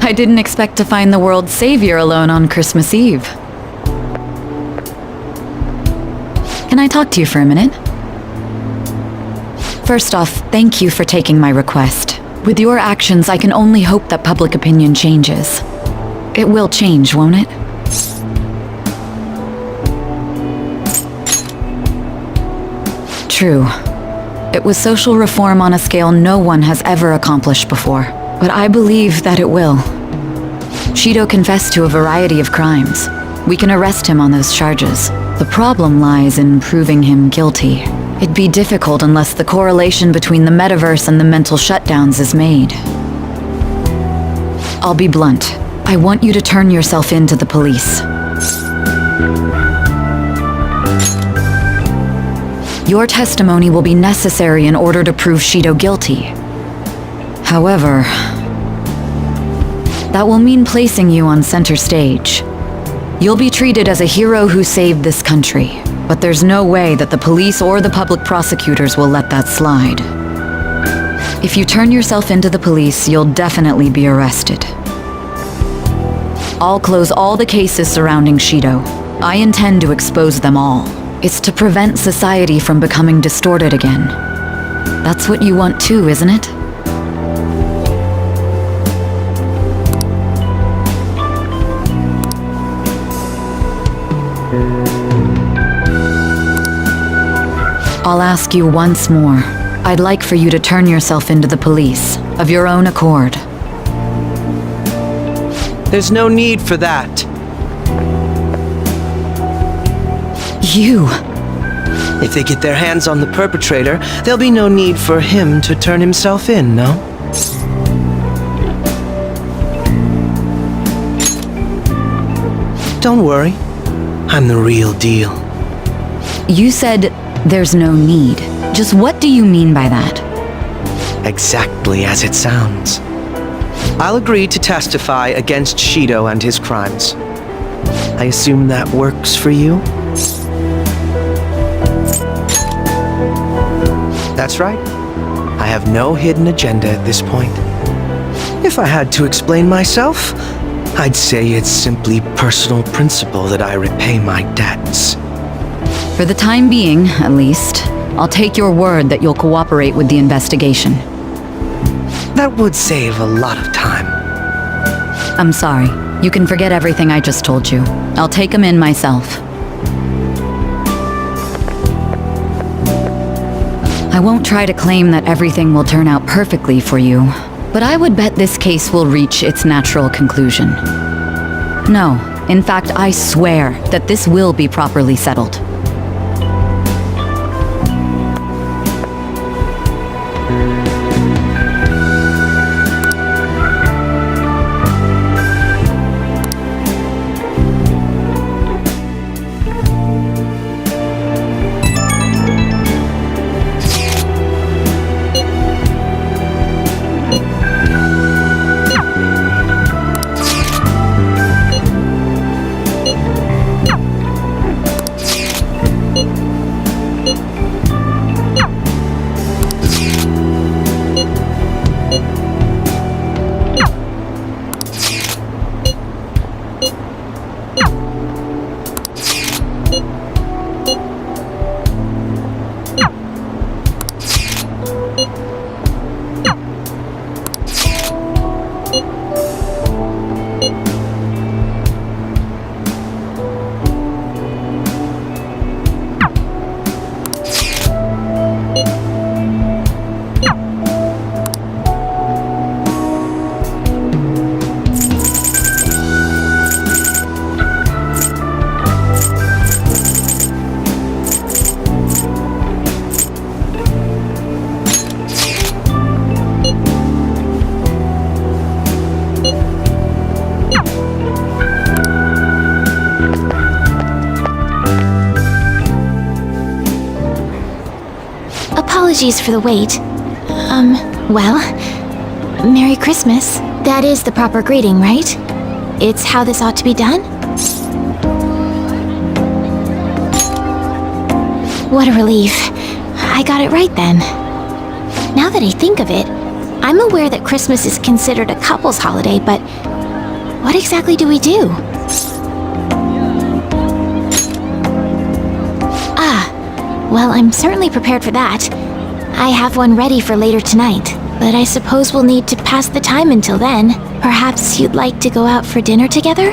I didn't expect to find the world's savior alone on Christmas Eve. Can I talk to you for a minute? First off, thank you for taking my request. With your actions, I can only hope that public opinion changes. It will change, won't it? True. It was social reform on a scale no one has ever accomplished before. But I believe that it will. Shido confessed to a variety of crimes. We can arrest him on those charges. The problem lies in proving him guilty. It'd be difficult unless the correlation between the metaverse and the mental shutdowns is made. I'll be blunt. I want you to turn yourself in to the police. Your testimony will be necessary in order to prove Shido guilty. However, that will mean placing you on center stage. You'll be treated as a hero who saved this country, but there's no way that the police or the public prosecutors will let that slide. If you turn yourself into the police, you'll definitely be arrested. I'll close all the cases surrounding Shido. I intend to expose them all. It's to prevent society from becoming distorted again. That's what you want too, isn't it? I'll ask you once more. I'd like for you to turn yourself into the police, of your own accord. There's no need for that. You! If they get their hands on the perpetrator, there'll be no need for him to turn himself in, no? Don't worry. I'm the real deal. You said there's no need. Just what do you mean by that? Exactly as it sounds. I'll agree to testify against Shido and his crimes. I assume that works for you? That's right. I have no hidden agenda at this point. If I had to explain myself, I'd say it's simply personal principle that I repay my debts. For the time being, at least, I'll take your word that you'll cooperate with the investigation. That would save a lot of time. I'm sorry. You can forget everything I just told you. I'll take him in myself. I won't try to claim that everything will turn out perfectly for you, but I would bet this case will reach its natural conclusion. No, in fact, I swear that this will be properly settled. Apologies for the wait. Well, Merry Christmas. That is the proper greeting, right? It's how this ought to be done? What a relief. I got it right then. Now that I think of it, I'm aware that Christmas is considered a couple's holiday, but what exactly do we do? Well, I'm certainly prepared for that. I have one ready for later tonight, but I suppose we'll need to pass the time until then. Perhaps you'd like to go out for dinner together?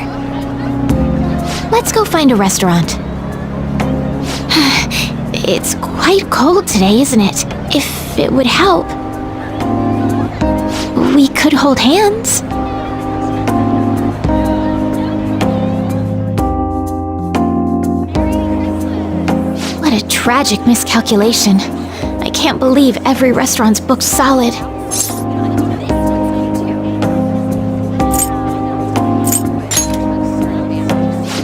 Let's go find a restaurant. It's quite cold today, isn't it? If it would help, we could hold hands. What a tragic miscalculation. I can't believe every restaurant's booked solid.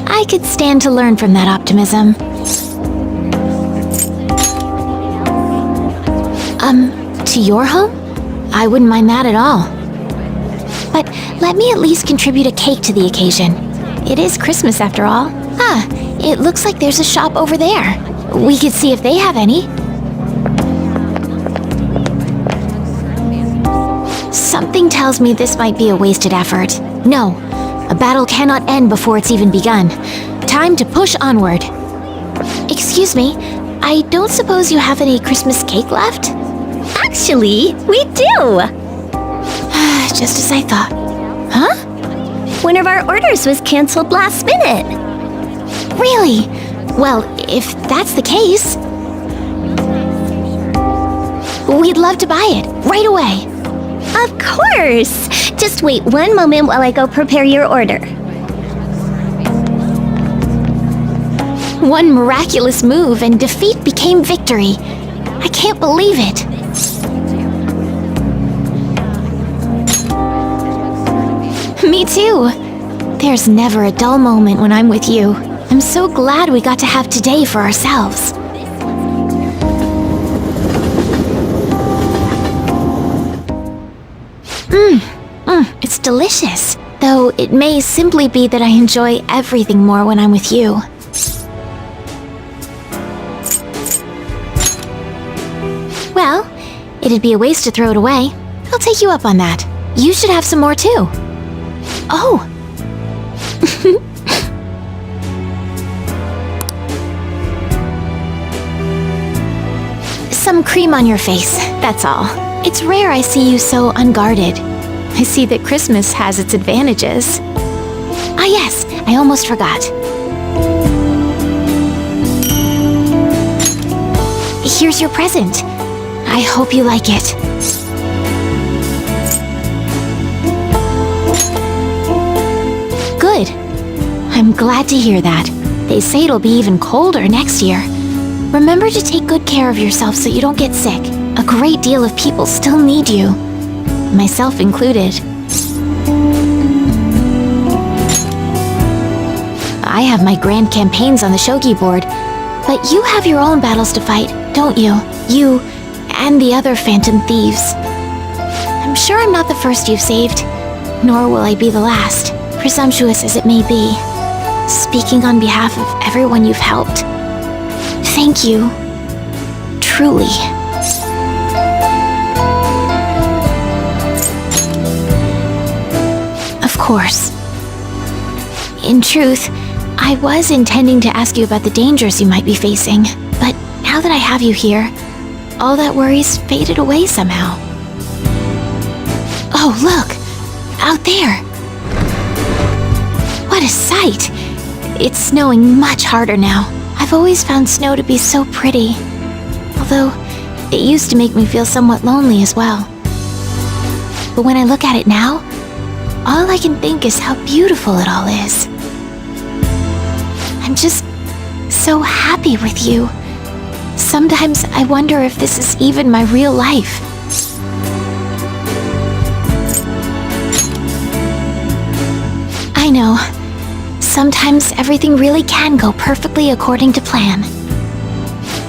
I could stand to learn from that optimism. To your home? I wouldn't mind that at all. But let me at least contribute a cake to the occasion. It is Christmas after all. It looks like there's a shop over there. We could see if they have any. Something tells me this might be a wasted effort. No, a battle cannot end before it's even begun. Time to push onward. Excuse me, I don't suppose you have any Christmas cake left? Actually, we do! Just as I thought. Huh? One of our orders was canceled last minute. Really? Well, if that's the case, we'd love to buy it right away. Of course! Just wait one moment while I go prepare your order. One miraculous move and defeat became victory. I can't believe it. Me too. There's never a dull moment when I'm with you. I'm so glad we got to have today for ourselves. It's delicious. Though it may simply be that I enjoy everything more when I'm with you. Well, it'd be a waste to throw it away. I'll take you up on that. You should have some more too. Oh! Some cream on your face, that's all. It's rare I see you so unguarded. I see that Christmas has its advantages. Ah yes, I almost forgot. Here's your present. I hope you like it. Good. I'm glad to hear that. They say it'll be even colder next year. Remember to take good care of yourself so you don't get sick. A great deal of people still need you. Myself included. I have my grand campaigns on the shogi board, but you have your own battles to fight, don't you? You and the other phantom thieves. I'm sure I'm not the first you've saved, nor will I be the last, presumptuous as it may be. Speaking on behalf of everyone you've helped, thank you. Truly. Of course. In truth, I was intending to ask you about the dangers you might be facing, but now that I have you here, all that worries faded away somehow. Oh, look! Out there! What a sight! It's snowing much harder now. I've always found snow to be so pretty, although it used to make me feel somewhat lonely as well. But when I look at it now, all I can think is how beautiful it all is. I'm just so happy with you. Sometimes I wonder if this is even my real life. I know. Sometimes everything really can go perfectly according to plan.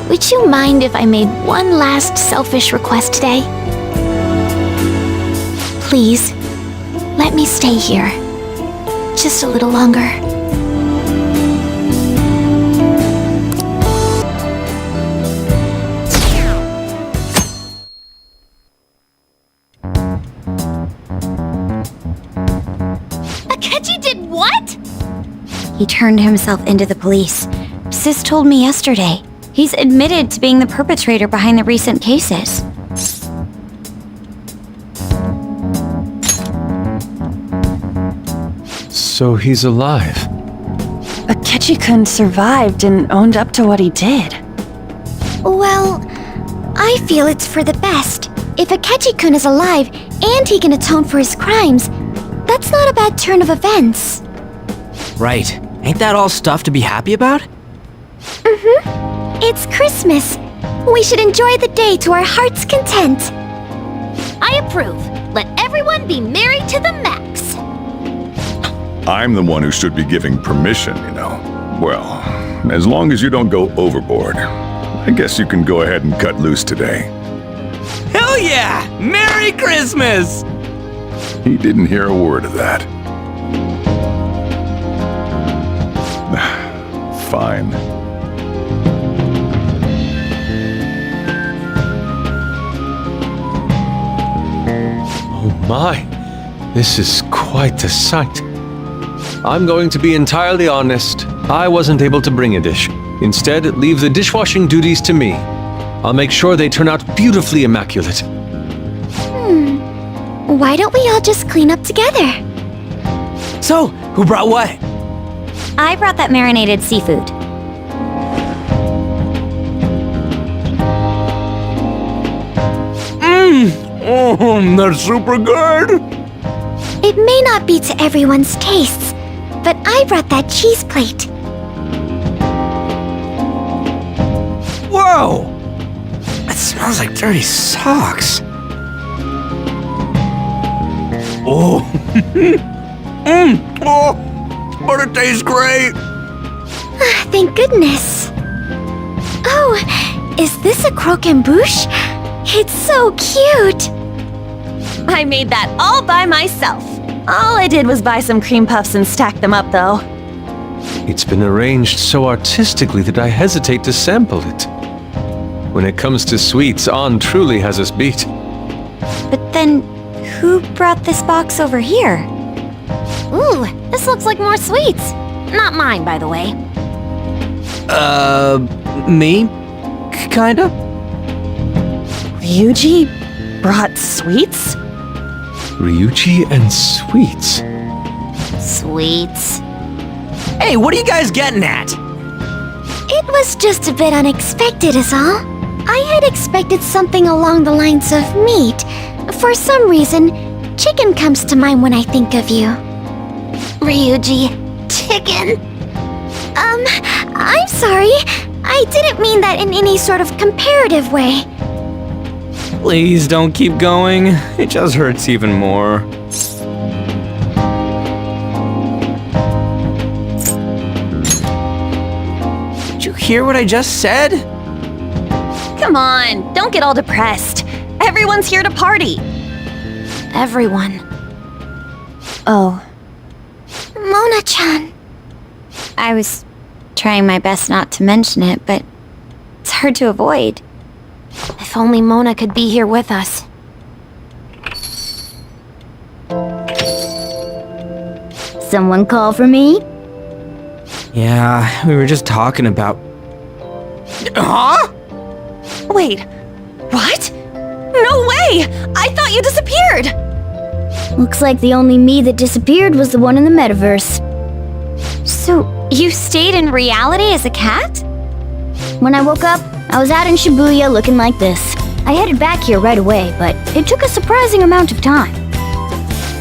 Would you mind if I made one last selfish request today? Please, let me stay here. Just a little longer. Akechi He turned himself into the police. Sis told me yesterday. He's admitted to being the perpetrator behind the recent cases. So he's alive. Akechi-kun survived and owned up to what he did. Well, I feel it's for the best. If Akechi-kun is alive and he can atone for his crimes, that's not a bad turn of events. Right. Ain't that all stuff to be happy about? It's Christmas. We should enjoy the day to our heart's content. I approve. Let everyone be merry to the max. I'm the one who should be giving permission, you know. Well, as long as you don't go overboard, I guess you can go ahead and cut loose today. Hell yeah! Merry Christmas! He didn't hear a word of that. Fine. Oh my, this is quite a sight. I'm going to be entirely honest. I wasn't able to bring a dish. Instead, leave the dishwashing duties to me. I'll make sure they turn out beautifully immaculate. Why don't we all just clean up together? So, who brought what? I brought that marinated seafood. That's super good! It may not be to everyone's tastes, but I brought that cheese plate. Whoa! That smells like dirty socks. Oh! Oh! But it tastes great! Thank goodness. Oh, is this a croquembouche? It's so cute. I made that all by myself. All I did was buy some cream puffs and stack them up, though. It's been arranged so artistically that I hesitate to sample it. When it comes to sweets, On truly has us beat. But then, who brought this box over here? Ooh, this looks like more sweets. Not mine, by the way. Me? Kinda? Ryuji brought sweets? Ryuji and sweets. Sweets. Hey, what are you guys getting at? It was just a bit unexpected is all. I had expected something along the lines of meat. For some reason, chicken comes to mind when I think of you. Ryuji, chicken. I'm sorry. I didn't mean that in any sort of comparative way. Please don't keep going. It just hurts even more. Did you hear what I just said? Come on, don't get all depressed. Everyone's here to party. Everyone. Oh, Mona-chan. I was trying my best not to mention it, but it's hard to avoid. If only Mona could be here with us. Someone call for me? Yeah, we were just talking about... Huh? Wait, what? No way! I thought you disappeared! Looks like the only me that disappeared was the one in the metaverse. So, you stayed in reality as a cat? When I woke up, I was out in Shibuya looking like this. I headed back here right away, but it took a surprising amount of time.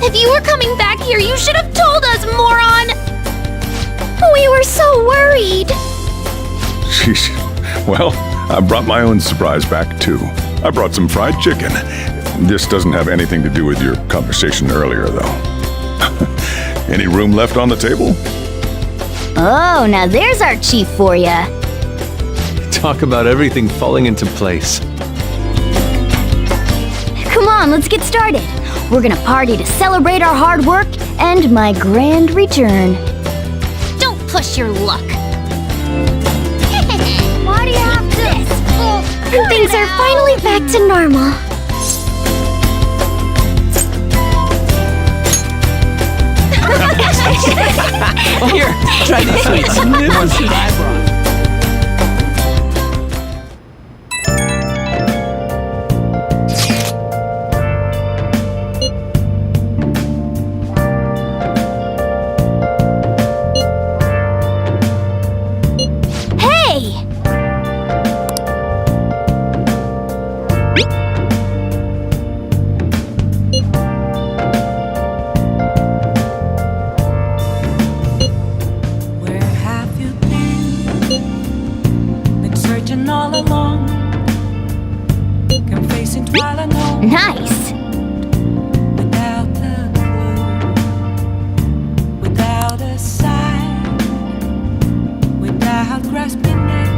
If you were coming back here, you should have told us, moron! We were so worried. Sheesh. Well, I brought my own surprise back, too. I brought some fried chicken. This doesn't have anything to do with your conversation earlier, though. Any room left on the table? Oh, now there's our chief for ya. Talk about everything falling into place. Come on, let's get started. We're gonna party to celebrate our hard work and my grand return. Don't push your luck. Why do you have this? And things are finally back to normal. Here, try these sweets. Ones that I brought. Hey! Where have you been? Been searching all along. Come facing twilight no Nice! without a clue, without a sign, without grasping it.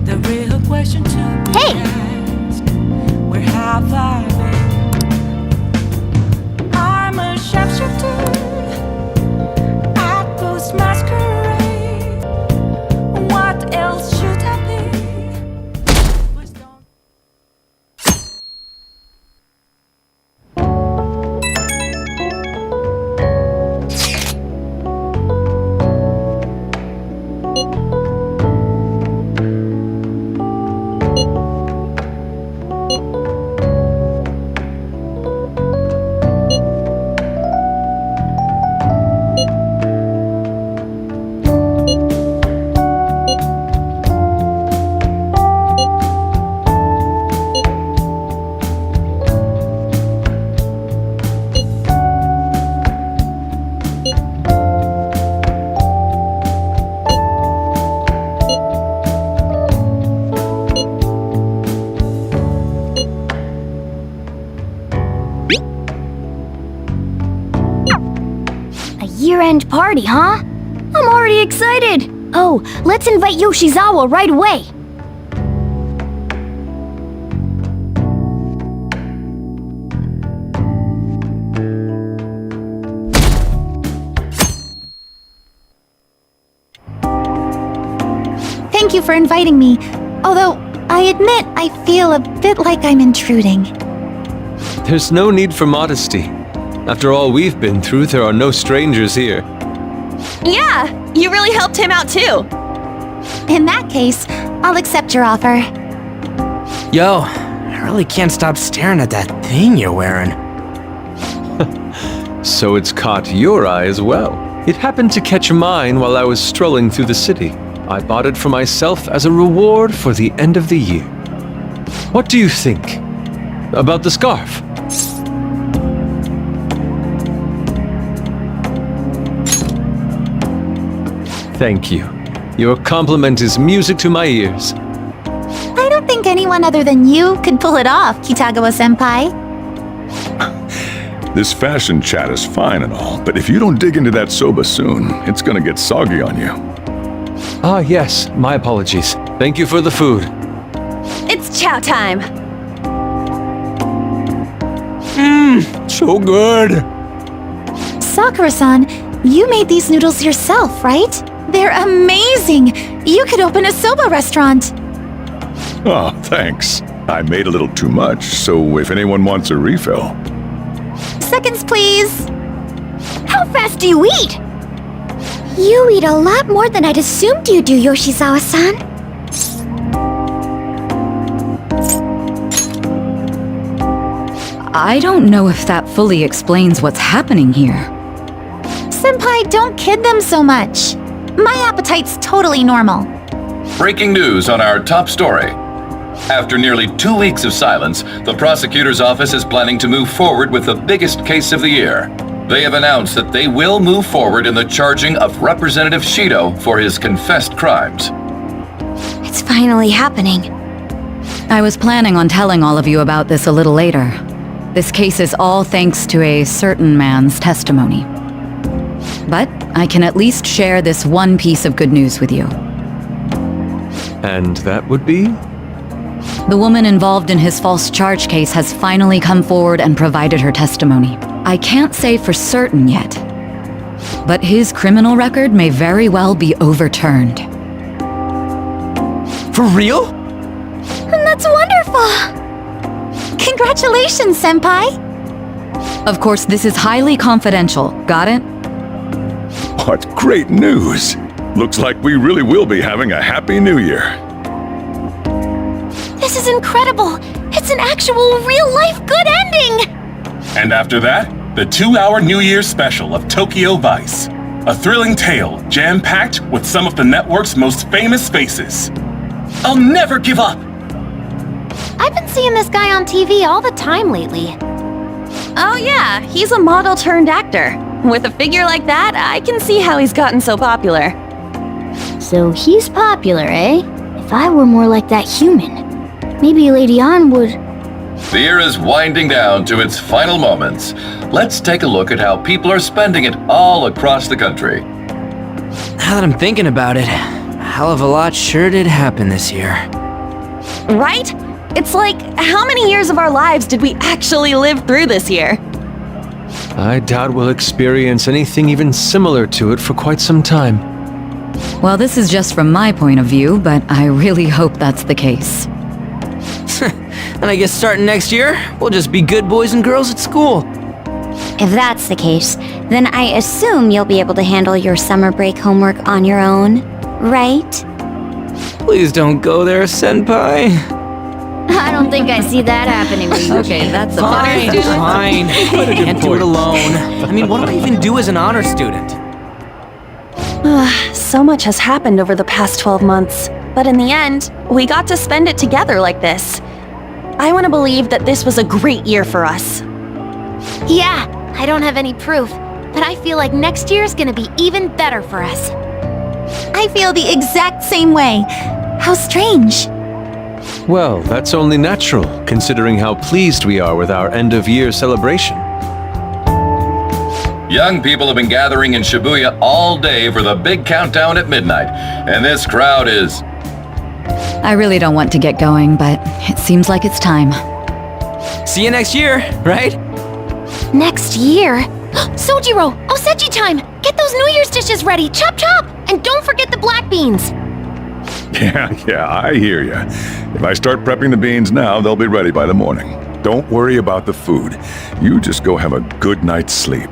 The real question to be Hey! asked, where have I been? I'm a sharpshooter at Ghost Masquerade. What else should I be? Please don't. A year-end party, huh? I'm already excited! Oh, let's invite Yoshizawa right away! Thank you for inviting me. Although, I admit I feel a bit like I'm intruding. There's no need for modesty. After all we've been through, there are no strangers here. Yeah, you really helped him out too. In that case, I'll accept your offer. Yo, I really can't stop staring at that thing you're wearing. So it's caught your eye as well. It happened to catch mine while I was strolling through the city. I bought it for myself as a reward for the end of the year. What do you think about the scarf? Thank you. Your compliment is music to my ears. I don't think anyone other than you could pull it off, Kitagawa-senpai. This fashion chat is fine and all, but if you don't dig into that soba soon, it's gonna get soggy on you. Ah, yes, my apologies. Thank you for the food. It's chow time. So good! Sakura-san, you made these noodles yourself, right? They're amazing! You could open a soba restaurant! Oh, thanks. I made a little too much, so if anyone wants a refill. Seconds, please! How fast do you eat? You eat a lot more than I'd assumed you do, Yoshizawa-san. I don't know if that fully explains what's happening here. Senpai, don't kid them so much. My appetite's totally normal. Breaking news on our top story. After nearly 2 weeks of silence, the prosecutor's office is planning to move forward with the biggest case of the year. They have announced that they will move forward in the charging of Representative Shido for his confessed crimes. It's finally happening. I was planning on telling all of you about this a little later. This case is all thanks to a certain man's testimony. But I can at least share this one piece of good news with you. And that would be? The woman involved in his false charge case has finally come forward and provided her testimony. I can't say for certain yet, but his criminal record may very well be overturned. For real? That's wonderful! Congratulations, Senpai! Of course, this is highly confidential, got it? What great news! Looks like we really will be having a happy new year. This is incredible! It's an actual real-life good ending! And after that, the 2-hour New Year's special of Tokyo Vice. A thrilling tale jam-packed with some of the network's most famous faces. I'll never give up! I've been seeing this guy on TV all the time lately. Oh yeah, he's a model turned actor. With a figure like that, I can see how he's gotten so popular. So he's popular, eh? If I were more like that human, maybe Lady An would... The year is winding down to its final moments. Let's take a look at how people are spending it all across the country. Now that I'm thinking about it, a hell of a lot sure did happen this year. Right? It's like, how many years of our lives did we actually live through this year? I doubt we'll experience anything even similar to it for quite some time. Well, this is just from my point of view, but I really hope that's the case. And I guess starting next year, we'll just be good boys and girls at school. If that's the case, then I assume you'll be able to handle your summer break homework on your own, right? Please don't go there, Senpai. I don't think I see that happening. Okay, that's a Fine, fine. Can't do it alone. I mean, what do I even do as an honor student? So much has happened over the past 12 months, but in the end, we got to spend it together like this. I want to believe that this was a great year for us. Yeah, I don't have any proof, but I feel like next year's gonna be even better for us. I feel the exact same way. How strange. Well, that's only natural, considering how pleased we are with our end-of-year celebration. Young people have been gathering in Shibuya all day for the big countdown at midnight, and this crowd is... I really don't want to get going, but it seems like it's time. See you next year, right? Next year? Sojiro! Osechi time! Get those New Year's dishes ready! Chop chop! And don't forget the black beans! Yeah, I hear ya. If I start prepping the beans now, they'll be ready by the morning. Don't worry about the food. You just go have a good night's sleep.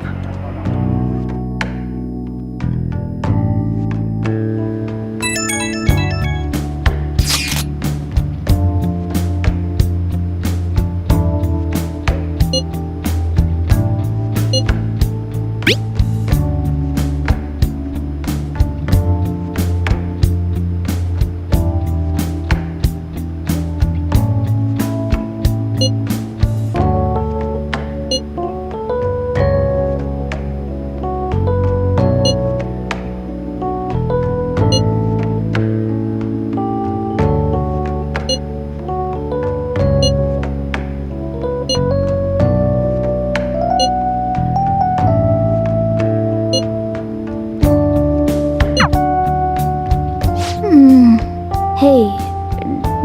Hey,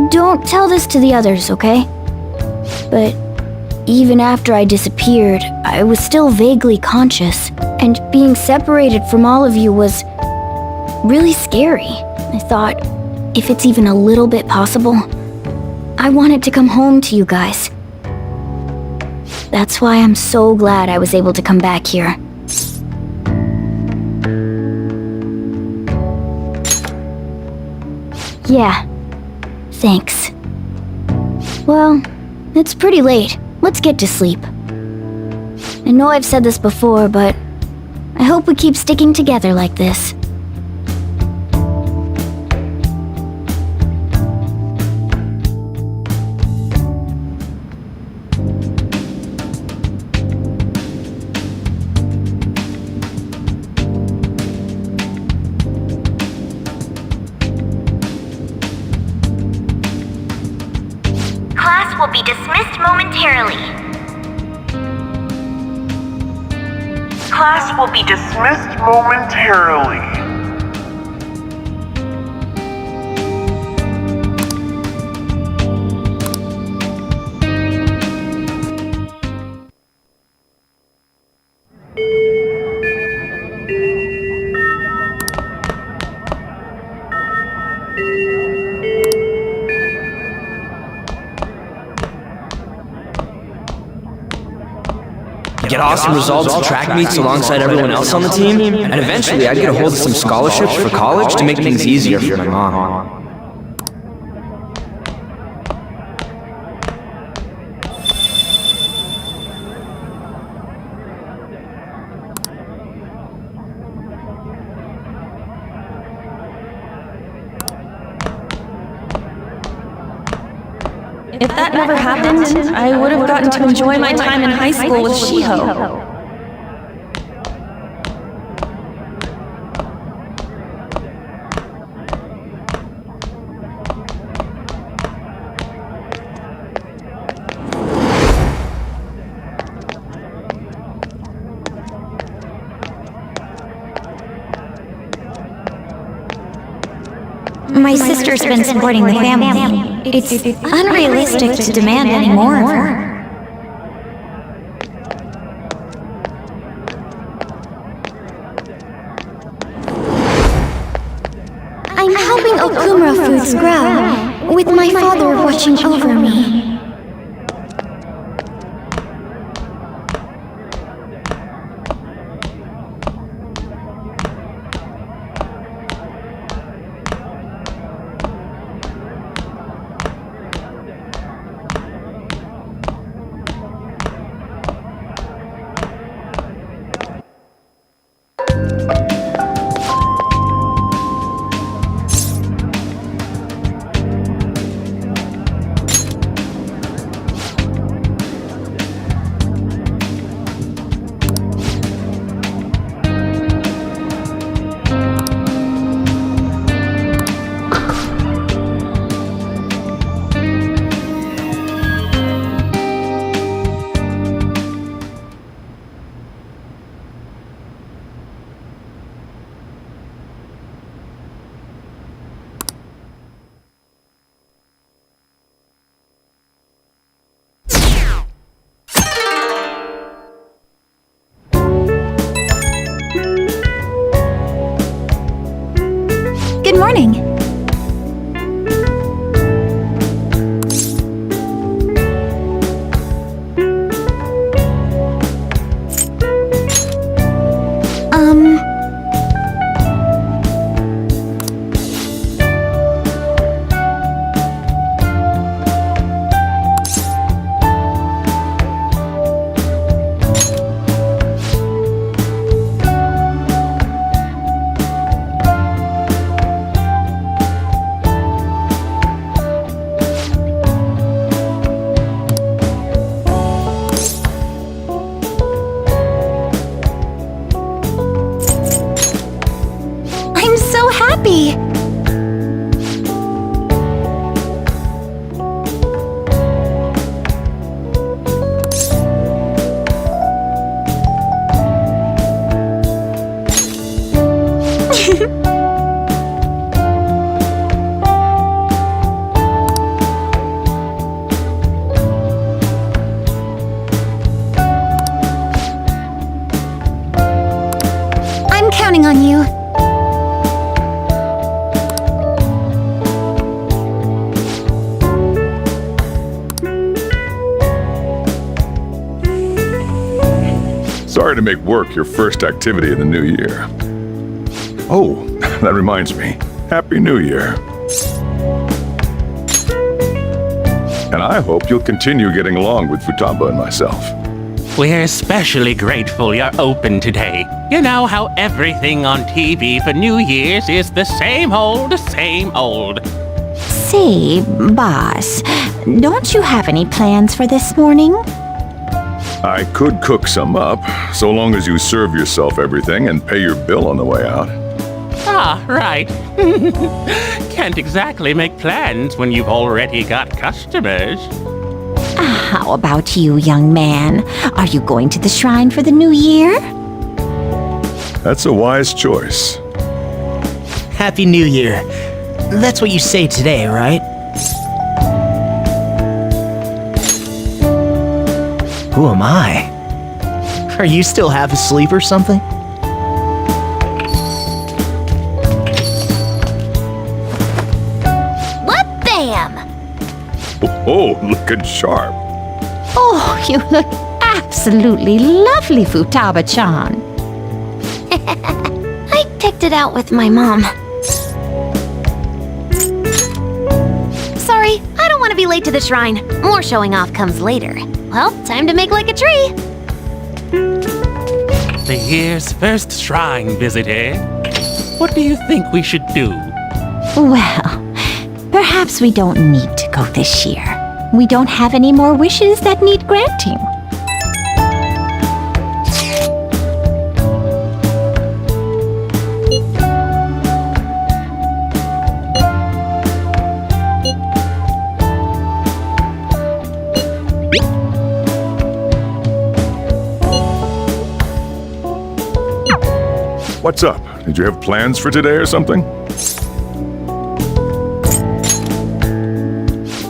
don't tell this to the others, okay? But even after I disappeared, I was still vaguely conscious, and being separated from all of you was really scary. I thought, if it's even a little bit possible, I wanted to come home to you guys. That's why I'm so glad I was able to come back here. Yeah, thanks. Well, it's pretty late. Let's get to sleep. I know I've said this before, but I hope we keep sticking together like this. Class will be dismissed momentarily. Class will be dismissed momentarily. get awesome results at track meets alongside everyone else on the team, and eventually I'd get a hold of some scholarships for college to make things easier for my mom. If that never happened, I would have gotten to enjoy my time in high school with Shiho. My sister's been supporting the family. It's unrealistic to demand any more of her. I'm helping Okumura Foods grow, with my father watching over me. Good morning. I'm so happy! I'm counting on you. Sorry to make work your first activity of the new year. Oh, that reminds me. Happy New Year. And I hope you'll continue getting along with Futaba and myself. We're especially grateful you're open today. You know how everything on TV for New Year's is the same old, same old. Say, boss, don't you have any plans for this morning? I could cook some up, so long as you serve yourself everything and pay your bill on the way out. Ah, right. Can't exactly make plans when you've already got customers. How about you, young man? Are you going to the shrine for the new year? That's a wise choice. Happy New Year. That's what you say today, right? Who am I? Are you still half asleep or something? What bam! Oh, looking sharp. Oh, you look absolutely lovely Futaba-chan. I picked it out with my mom. Sorry, I don't want to be late to the shrine. More showing off comes later. Well, time to make like a tree. The year's first shrine visit, eh? What do you think we should do? Well, perhaps we don't need to go this year. We don't have any more wishes that need granting. What's up? Did you have plans for today or something?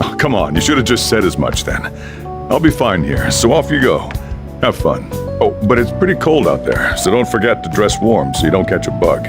Oh, come on, you should have just said as much then. I'll be fine here, so off you go. Have fun. Oh, but it's pretty cold out there, so don't forget to dress warm so you don't catch a bug.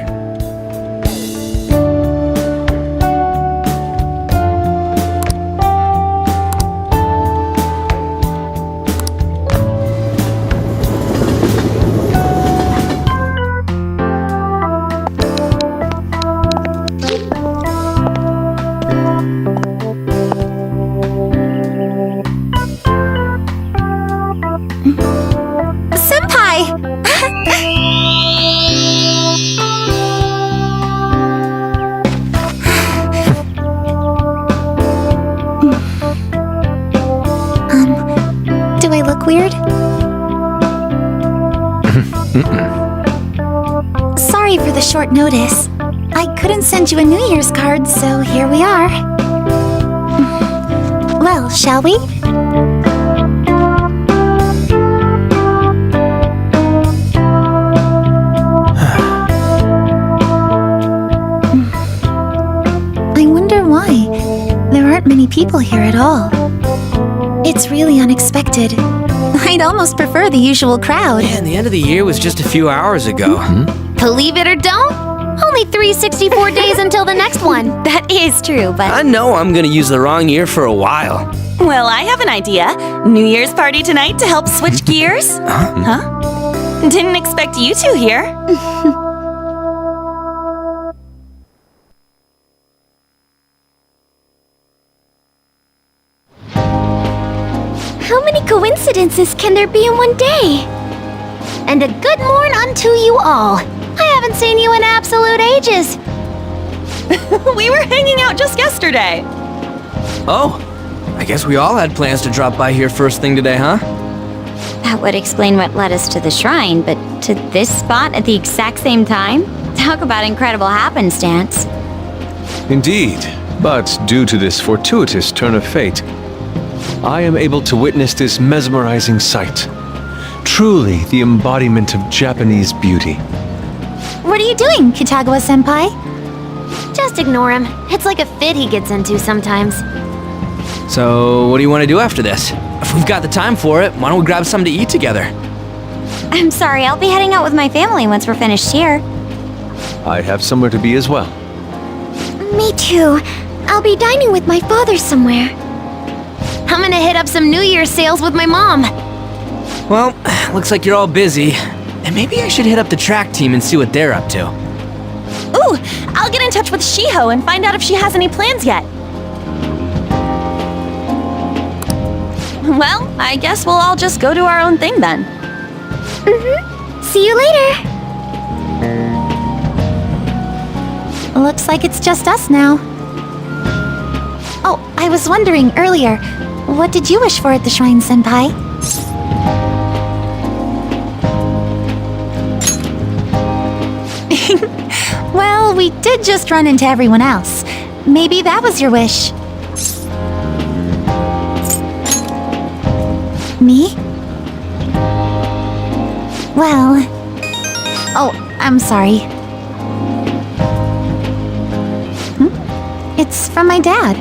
Do I look weird? Sorry for the short notice. I couldn't send you a New Year's card, so here we are. Well, shall we? I wonder why. There aren't many people here at all. It's really unexpected. I'd almost prefer the usual crowd. Man, the end of the year was just a few hours ago. Believe it or don't, only 364 days until the next one. That is true, but... I know I'm gonna use the wrong year for a while. Well, I have an idea. New Year's party tonight to help switch gears? Huh? Didn't expect you two here. How many coincidences can there be in one day? And a good morn unto you all. I haven't seen you in absolute ages. We were hanging out just yesterday. Oh, I guess we all had plans to drop by here first thing today, huh? That would explain what led us to the shrine, but to this spot at the exact same time? Talk about incredible happenstance. Indeed, but due to this fortuitous turn of fate, I am able to witness this mesmerizing sight. Truly the embodiment of Japanese beauty. What are you doing, Kitagawa-senpai? Just ignore him. It's like a fit he gets into sometimes. So, what do you want to do after this? If we've got the time for it, why don't we grab something to eat together? I'm sorry, I'll be heading out with my family once we're finished here. I have somewhere to be as well. Me too. I'll be dining with my father somewhere. I'm gonna hit up some New Year's sales with my mom. Well, looks like you're all busy. And maybe I should hit up the track team and see what they're up to. Ooh, I'll get in touch with Shiho and find out if she has any plans yet. Well, I guess we'll all just go do our own thing then. See you later. Looks like it's just us now. Oh, I was wondering earlier, what did you wish for at the shrine, Senpai? Well, we did just run into everyone else. Maybe that was your wish. Me? Well... Oh, I'm sorry. It's from my dad.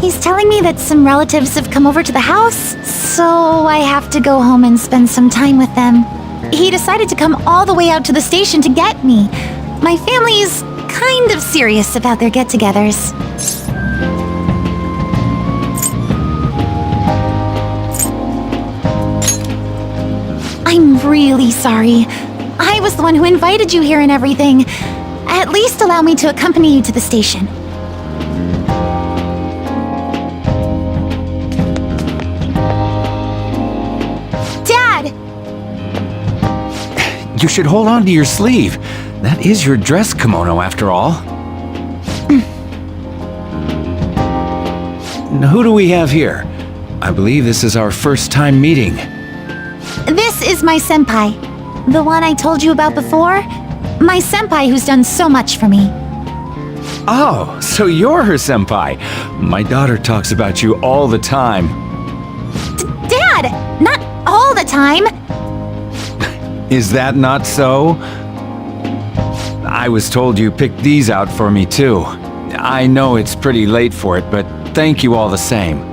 He's telling me that some relatives have come over to the house, so I have to go home and spend some time with them. He decided to come all the way out to the station to get me. My family's kind of serious about their get-togethers. I'm really sorry. I was the one who invited you here and everything. At least allow me to accompany you to the station. Dad! You should hold on to your sleeve. That is your dress kimono, after all. Now, who do we have here? I believe this is our first time meeting. This is my senpai. The one I told you about before. My senpai who's done so much for me. Oh, so you're her senpai. My daughter talks about you all the time. Dad! Not all the time! Is that not so? I was told you picked these out for me too. I know it's pretty late for it, but thank you all the same.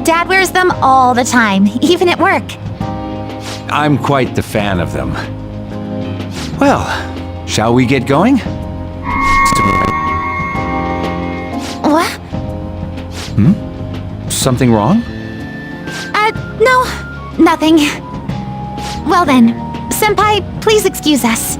Dad wears them all the time, even at work. I'm quite the fan of them. Well, shall we get going? What? Something wrong? No, nothing. Well then, senpai, please excuse us.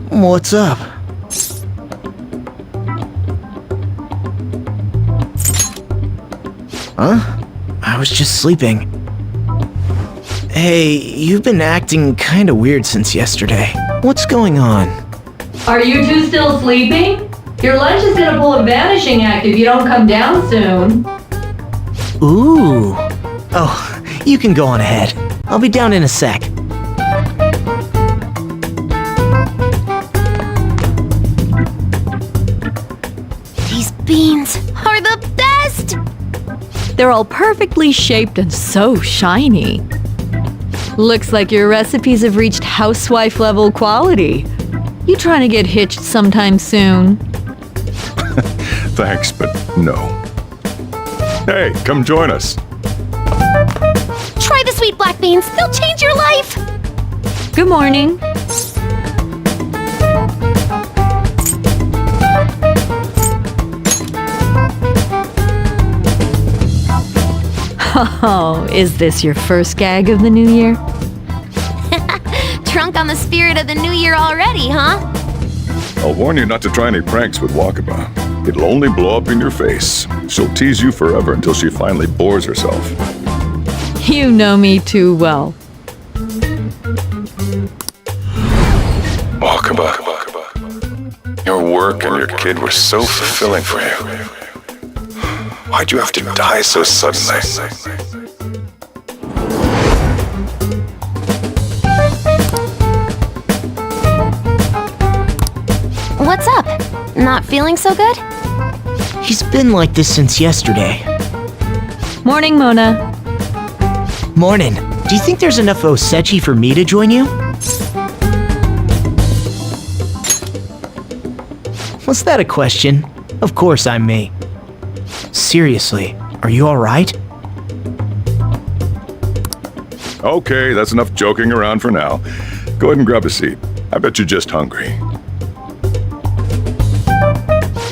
What's up? Huh? I was just sleeping. Hey, you've been acting kinda weird since yesterday. What's going on? Are you two still sleeping? Your lunch is gonna pull a vanishing act if you don't come down soon. Ooh. Oh, you can go on ahead. I'll be down in a sec. These beans are the best! They're all perfectly shaped and so shiny. Looks like your recipes have reached housewife level quality. You trying to get hitched sometime soon? Thanks, but no. Hey, come join us. Try the sweet black beans. They'll change your life. Good morning. Oh, is this your first gag of the new year? Drunk on the spirit of the new year already, huh? I'll warn you not to try any pranks with Wakaba. It'll only blow up in your face. She'll tease you forever until she finally bores herself. You know me too well. Wakaba, your work and your kid were so fulfilling for you. Why'd you have to die so suddenly? Not feeling so good? He's been like this since yesterday. Morning, Mona. Morning. Do you think there's enough osechi for me to join you? Was that a question? Of course I'm me. Seriously, are you alright? Okay, that's enough joking around for now. Go ahead and grab a seat. I bet you're just hungry.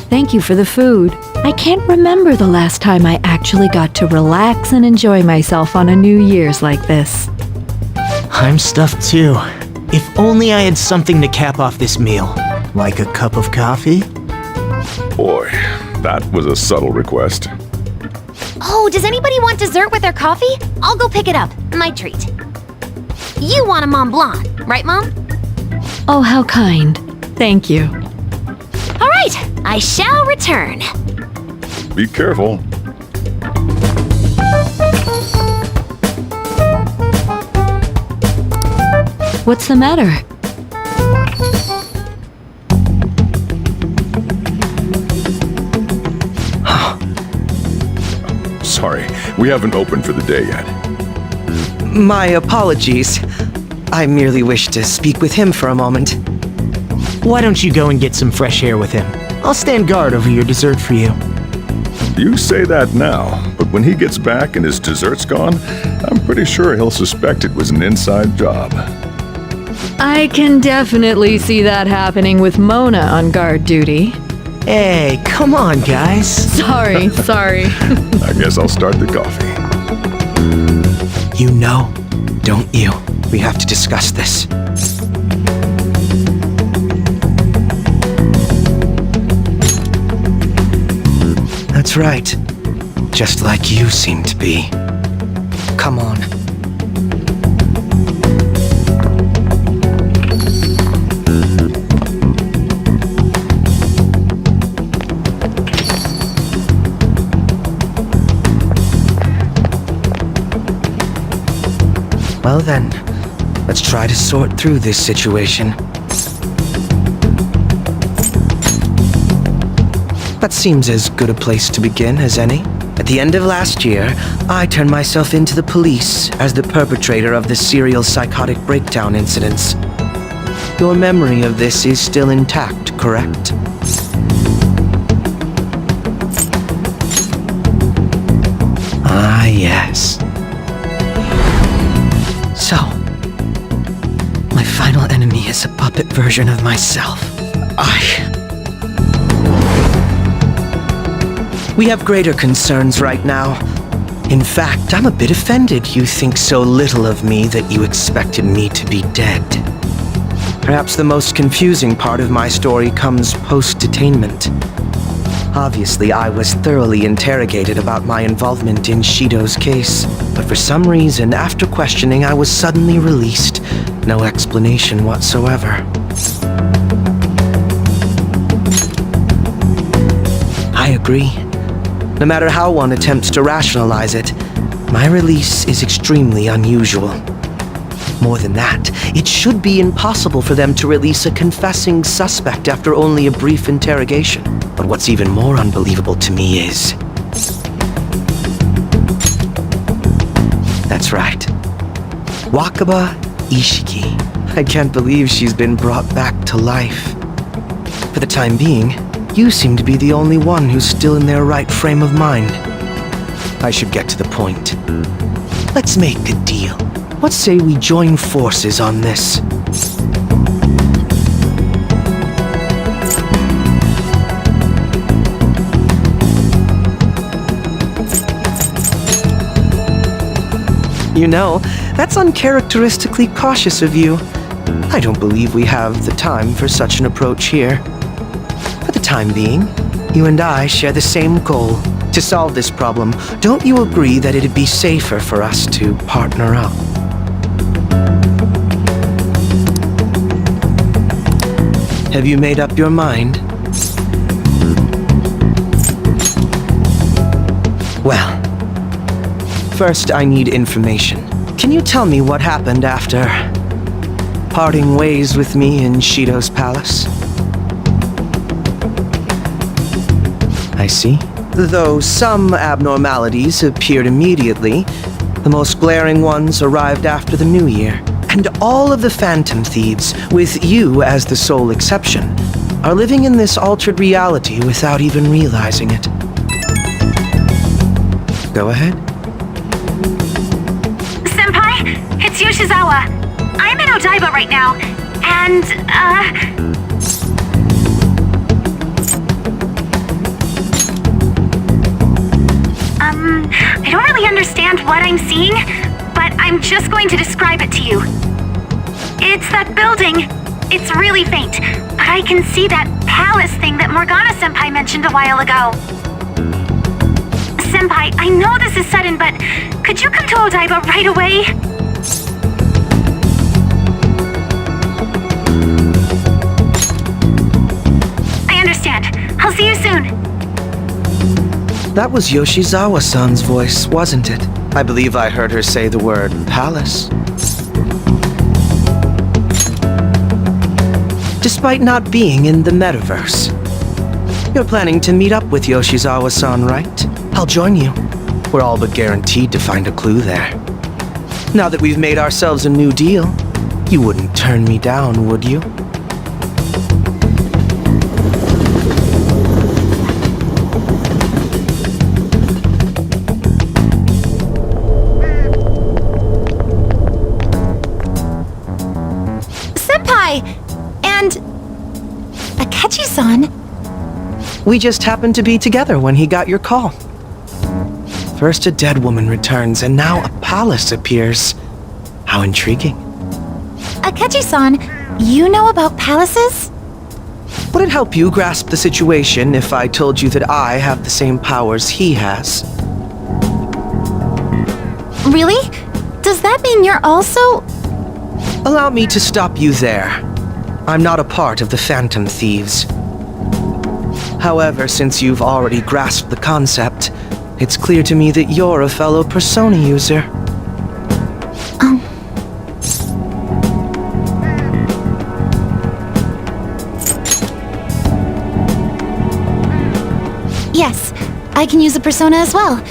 Thank you for the food. I can't remember the last time I actually got to relax and enjoy myself on a New Year's like this. I'm stuffed too. If only I had something to cap off this meal. Like a cup of coffee? Boy, that was a subtle request. Oh, does anybody want dessert with their coffee? I'll go pick it up. My treat. You want a Mont Blanc, right, Mom? Oh, how kind. Thank you. All right, I shall return. Be careful. What's the matter? Sorry, we haven't opened for the day yet. My apologies. I merely wish to speak with him for a moment. Why don't you go and get some fresh air with him? I'll stand guard over your dessert for you. You say that now, but when he gets back and his dessert's gone, I'm pretty sure he'll suspect it was an inside job. I can definitely see that happening with Mona on guard duty. Hey, come on, guys. Sorry. I guess I'll start the coffee. You know, don't you? We have to discuss this. That's right. Just like you seem to be. Come on. Well then, let's try to sort through this situation. That seems as good a place to begin as any. At the end of last year, I turned myself into the police as the perpetrator of the serial psychotic breakdown incidents. Your memory of this is still intact, correct? Ah, yes. So, my final enemy is a puppet version of myself. We have greater concerns right now. In fact, I'm a bit offended you think so little of me that you expected me to be dead. Perhaps the most confusing part of my story comes post-detainment. Obviously, I was thoroughly interrogated about my involvement in Shido's case, but for some reason, after questioning, I was suddenly released. No explanation whatsoever. I agree. No matter how one attempts to rationalize it, my release is extremely unusual. More than that, it should be impossible for them to release a confessing suspect after only a brief interrogation. But what's even more unbelievable to me is... That's right. Wakaba Ishiki. I can't believe she's been brought back to life. For the time being, you seem to be the only one who's still in their right frame of mind. I should get to the point. Let's make a deal. What say we join forces on this? You know, that's uncharacteristically cautious of you. I don't believe we have the time for such an approach here. For the time being, you and I share the same goal. To solve this problem, don't you agree that it'd be safer for us to partner up? Have you made up your mind? Well, first I need information. Can you tell me what happened after parting ways with me in Shido's palace? I see. Though some abnormalities appeared immediately, the most glaring ones arrived after the new year. And all of the Phantom Thieves, with you as the sole exception, are living in this altered reality without even realizing it. Go ahead. Senpai, it's Yoshizawa. I'm in Odaiba right now, and, I don't really understand what I'm seeing, but I'm just going to describe it to you. It's that building. It's really faint, but I can see that palace thing that Morgana-senpai mentioned a while ago. Senpai, I know this is sudden, but could you come to Odaiba right away? I understand. I'll see you soon. That was Yoshizawa-san's voice, wasn't it? I believe I heard her say the word palace. Despite not being in the metaverse. You're planning to meet up with Yoshizawa-san, right? I'll join you. We're all but guaranteed to find a clue there. Now that we've made ourselves a new deal, you wouldn't turn me down, would you? And Akechi-san. We just happened to be together when he got your call. First a dead woman returns, and now a palace appears. How intriguing. Akechi-san, you know about palaces? Would it help you grasp the situation if I told you that I have the same powers he has? Really? Does that mean you're also... Allow me to stop you there. I'm not a part of the Phantom Thieves. However, since you've already grasped the concept, it's clear to me that you're a fellow Persona user. Yes, I can use a Persona as well.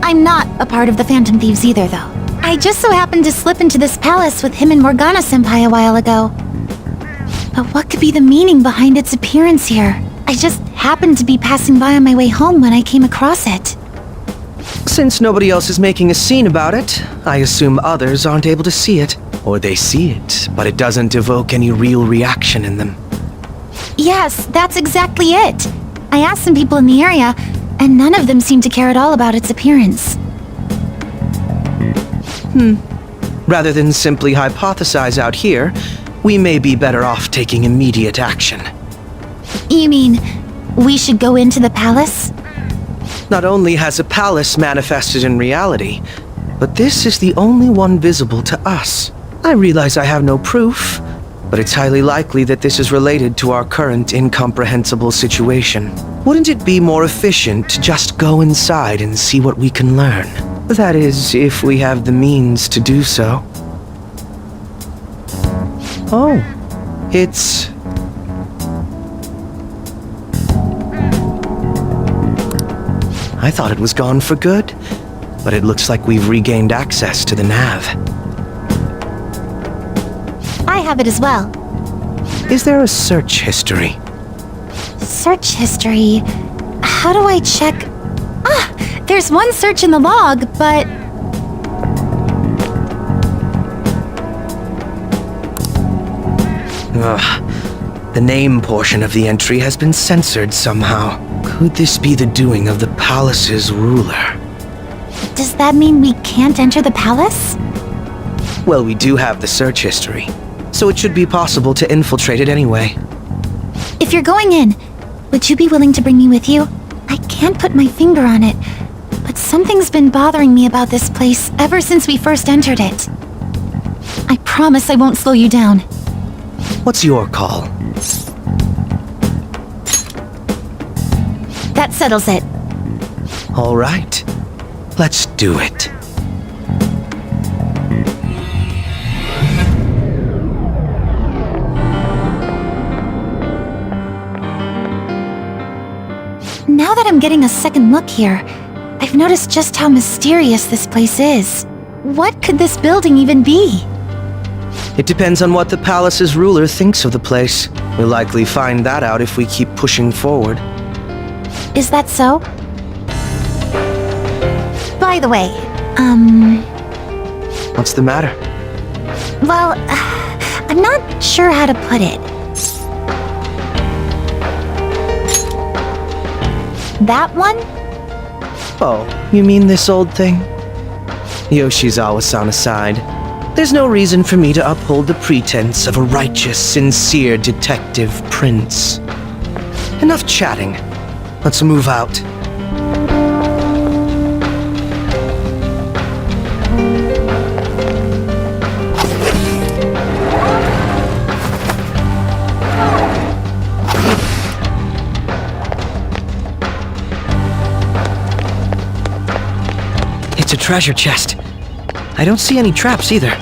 I'm not a part of the Phantom Thieves either, though. I just so happened to slip into this palace with him and Morgana-senpai a while ago. But what could be the meaning behind its appearance here? I just happened to be passing by on my way home when I came across it. Since nobody else is making a scene about it, I assume others aren't able to see it. Or they see it, but it doesn't evoke any real reaction in them. Yes, that's exactly it. I asked some people in the area, and none of them seemed to care at all about its appearance. Rather than simply hypothesize out here, we may be better off taking immediate action. You mean, we should go into the palace? Not only has a palace manifested in reality, but this is the only one visible to us. I realize I have no proof, but it's highly likely that this is related to our current incomprehensible situation. Wouldn't it be more efficient to just go inside and see what we can learn? That is, if we have the means to do so. Oh, it's... I thought it was gone for good, but it looks like we've regained access to the nav. I have it as well. Is there a search history? Search history? How do I check? Ah, there's one search in the log, but... Ugh. The name portion of the entry has been censored somehow. Could this be the doing of the palace's ruler? Does that mean we can't enter the palace? Well, we do have the search history, so it should be possible to infiltrate it anyway. If you're going in, would you be willing to bring me with you? I can't put my finger on it, but something's been bothering me about this place ever since we first entered it. I promise I won't slow you down. What's your call? That settles it. All right. Let's do it. Now that I'm getting a second look here, I've noticed just how mysterious this place is. What could this building even be? It depends on what the palace's ruler thinks of the place. We'll likely find that out if we keep pushing forward. Is that so? By the way, What's the matter? well, I'm not sure how to put it. That one? Oh, you mean this old thing? Yoshizawa-san aside, there's no reason for me to uphold the pretense of a righteous, sincere detective prince. Enough chatting. Let's move out. It's a treasure chest. I don't see any traps either.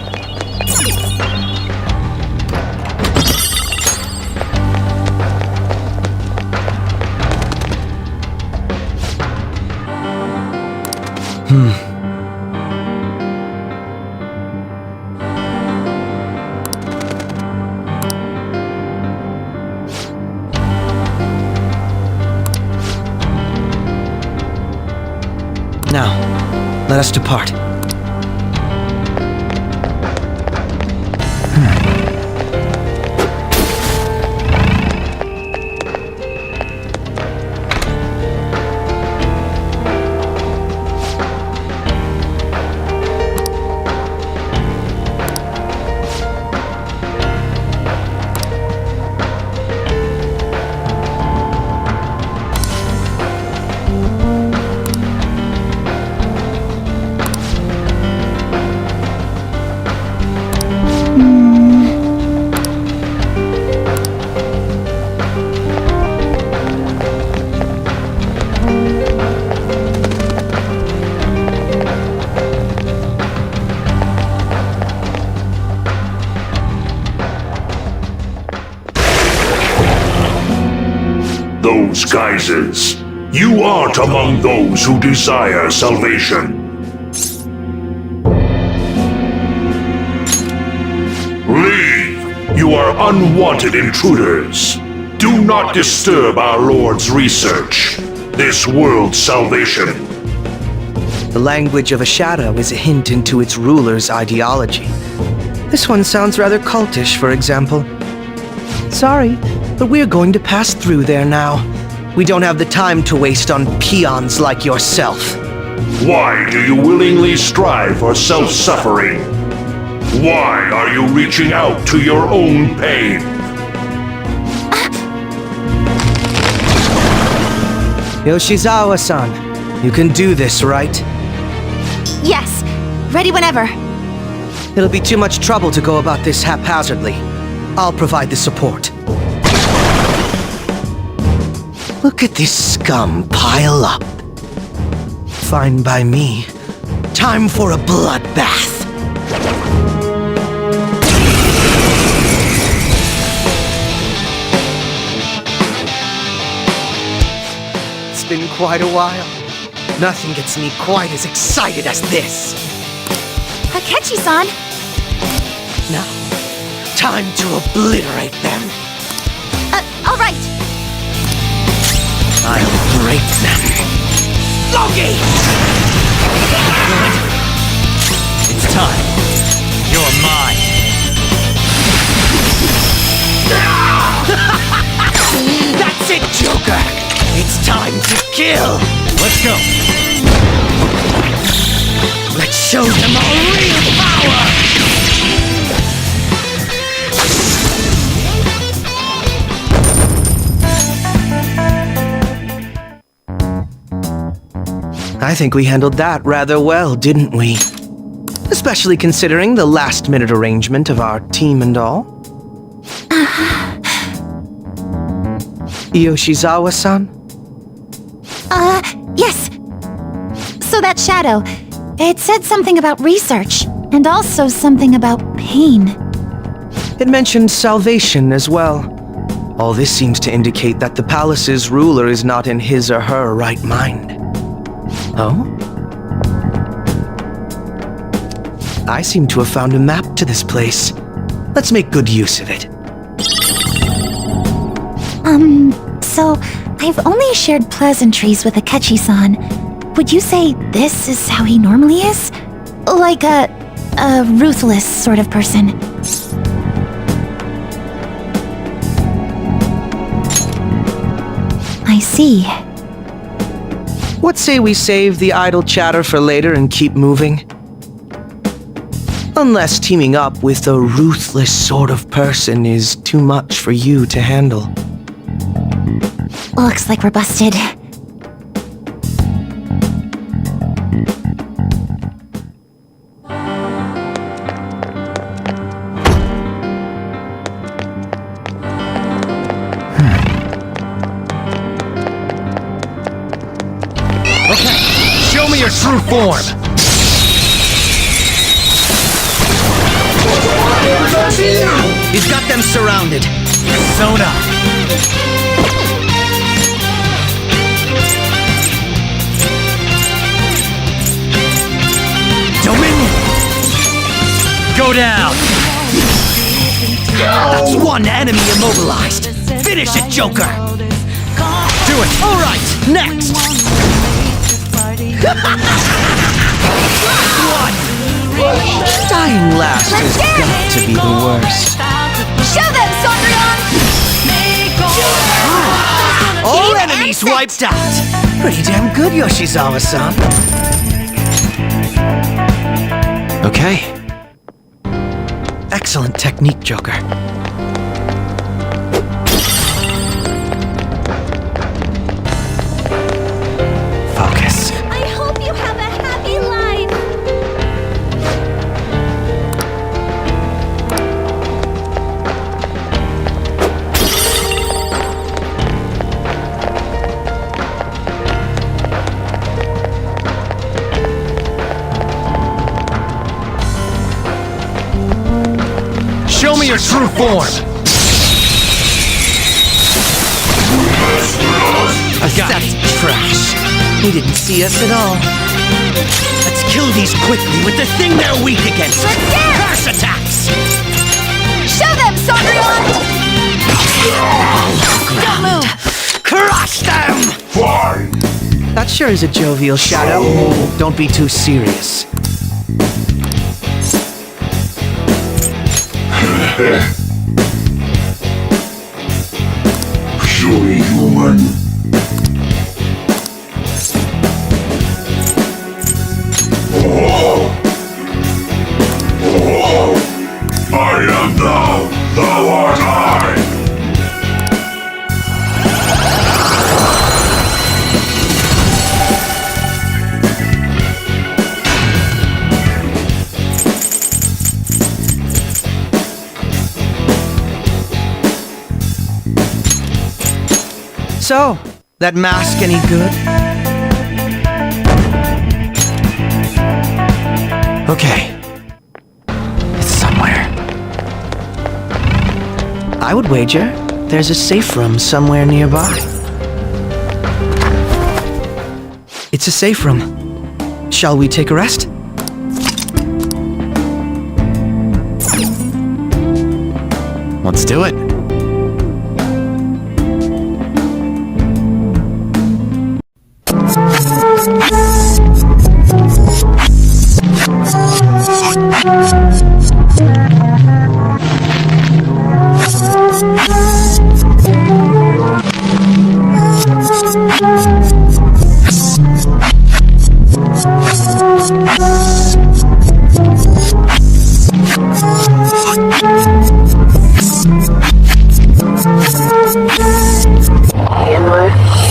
Now, let us depart. Those guises. You aren't among those who desire salvation. Leave! You are unwanted intruders. Do not disturb our Lord's research. This world's salvation. The language of a shadow is a hint into its ruler's ideology. This one sounds rather cultish, for example. Sorry, but we're going to pass through there now. We don't have the time to waste on peons like yourself. Why do you willingly strive for self-suffering? Why are you reaching out to your own pain? Yoshizawa-san, you can do this, right? Yes, ready whenever. It'll be too much trouble to go about this haphazardly. I'll provide the support. Look at this scum pile up. Fine by me. Time for a bloodbath. It's been quite a while. Nothing gets me quite as excited as this. Akechi-san! Now, time to obliterate them. All right. I'll break them. Loki! It's time. You're mine. That's it, Joker! It's time to kill! Let's go. Let's show them our real power! I think we handled that rather well, didn't we? Especially considering the last-minute arrangement of our team and all. Yoshizawa-san? Yes. So that shadow, it said something about research, and also something about pain. It mentioned salvation as well. All this seems to indicate that the palace's ruler is not in his or her right mind. Oh? I seem to have found a map to this place. Let's make good use of it. So I've only shared pleasantries with Akechi-san. Would you say this is how he normally is? Like a ruthless sort of person? I see. What say we save the idle chatter for later and keep moving? Unless teaming up with a ruthless sort of person is too much for you to handle. Looks like we're busted. Okay, show me your true form! He's got them surrounded. Persona! Dominion! Go down! That's one enemy immobilized. Finish it, Joker! Do it! Alright, next! Dying last has got to be the worst. Show them, Cendrillon! All enemies wiped out! Pretty damn good, Yoshizawa-san. Okay. Excellent technique, Joker. Focus. I hope you have a happy life! Show me your true form! Pathetic trash. He didn't see us at all. Let's kill these quickly with the thing they're weak against. Curse attacks! Show them, Cendrillon! Don't move! Crush them! Fine. That sure is a jovial shadow. Don't be too serious. Surely human. I am thou, thou art I! So, that mask any good? Okay. It's somewhere. I would wager there's a safe room somewhere nearby. It's a safe room. Shall we take a rest? Let's do it.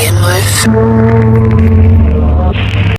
Endless.